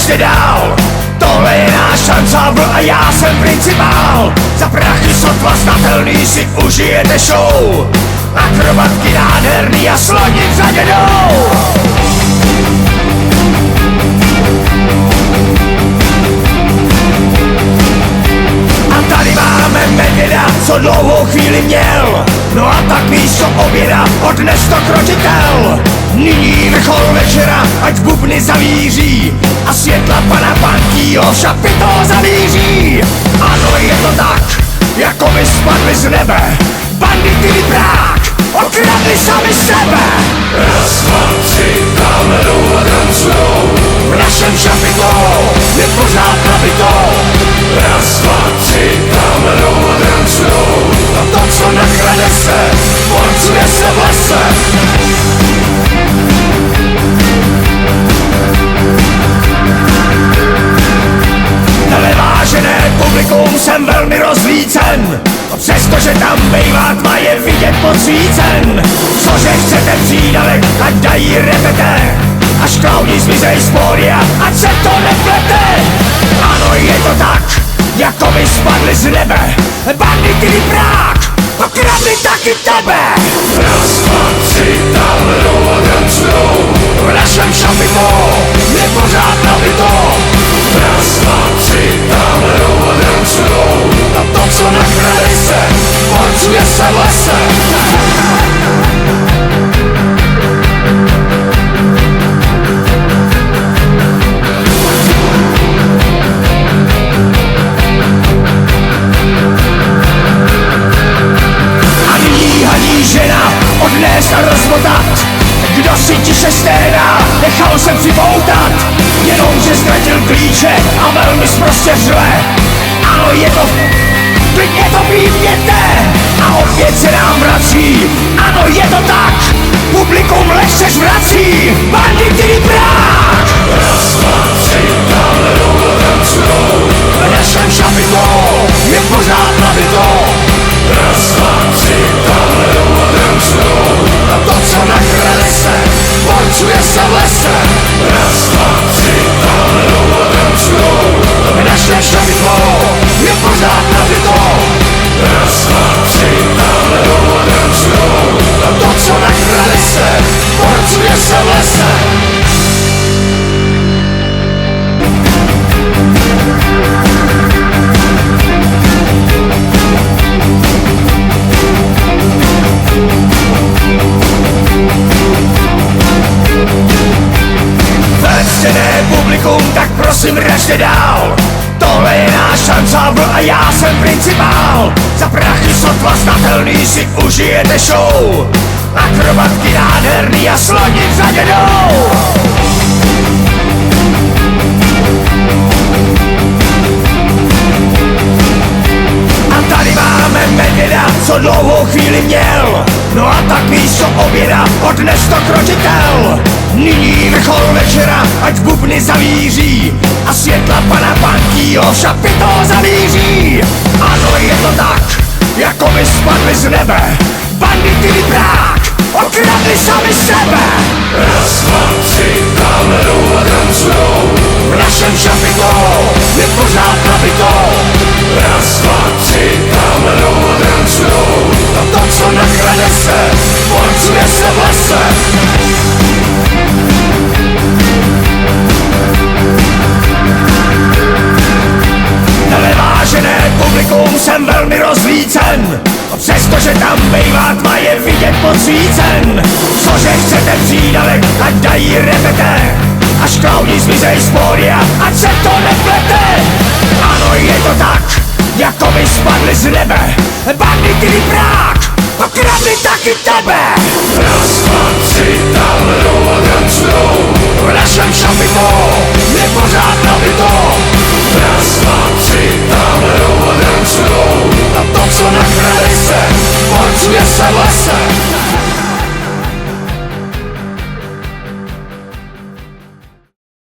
vraždy dál. Tohle je náš šanca a já jsem principál. Za prachy sotva znatelný si užijete show. Akrobatky nádherný a sloni v řadě jdou. A tady máme medvěda, co dlouhou chvíli měl. No a tak místo oběda odnes to kročitel. Nyní vrchol večera, ať bubny zavíří a světla pana Pankýho šapito zavíří. Ano, je to tak, jako by spadli z nebe. Bandity Prák okradli sami sebe. Raz, dva, tři, dáme jdou a tancujou. V našem šapito je pořád nabito. Raz, dva, tři, dáme jdou a tancujou. A to, co nakrade se, porcuje se v lese. Vážené publikum, jsem velmi rozlícen. Přestože tam bejvá tma, je vidět podsvícen. Cože chcete přídavek, ať dají repete. Až klauni zmizej z pódia, ať se to neplete. Ano, je to tak, jako by spadli z nebe. Bandity Prák okradli taky tebe. Raz, dva, tři, dáme jdou a tancujou. V našem šapito je pořád nabito. Raz, dva, tři, dáme jdou a tancujou. A to, co nakrade se, porcuje se v lese. A nyní haní žena odnést a rozmotat. Kdo si tiše sténá, nechal se připoutat. Jenomže ztratil klíče a velmi sprostě řve. Ano, je to, klidně to výměte. A opět se nám vrací, ano, je to tak. Publikum lehce zvrací, Bandity Prák. Raz, dva, tři, dáme jdou a tancujou. V našem šapito je pořád nabito. Raz, dva, tři, dáme jdou a tancujou. A to, co nakrade se, porcuje se v lese. Raz, dva, tři, dáme jdou a tancujou. V našem šapito je pořád nabito. Raz, dva, tři, dáme jdou a tancujou. A to, co nakrade se, porcuje se v lese. Vážené publikum, tak prosím ražte dál. Tohle je náš šanca a já jsem principál. Za prachy sotva znatelný si užijete show. Akrobatky nádherný a sloni v řadě jdou. A tady máme medvěda, co dlouhou chvíli měl. No a tak místo oběda odnes to kročitel. Nyní vrchol večera, ať bubny zavíří a světla pana Pankýho šapito zavíří. Ano, je to tak, jako by spadli z nebe. Bandity Prák okradli sami sebe. Raz, dva, tři, dáme jdou a tancujou. V našem šapito je pořád nabito. Raz, dva, tři, dáme jdou a tancujou. A to, co nakrade se, porcuje se v lese. Vážené publikum, jsem velmi rozlícen. Přestože tam bejvá tma, je vidět podsvícen. Cože chcete přídavek, ať dají repete. Až klauni zmizej z pódia, ať se to neplete. Ano, je to tak, jako by spadli z nebe. Bandity Prák okradli taky tebe. Raz, dva, tři, dáme jdou a tancujou. V našem šapito je pořád nabito.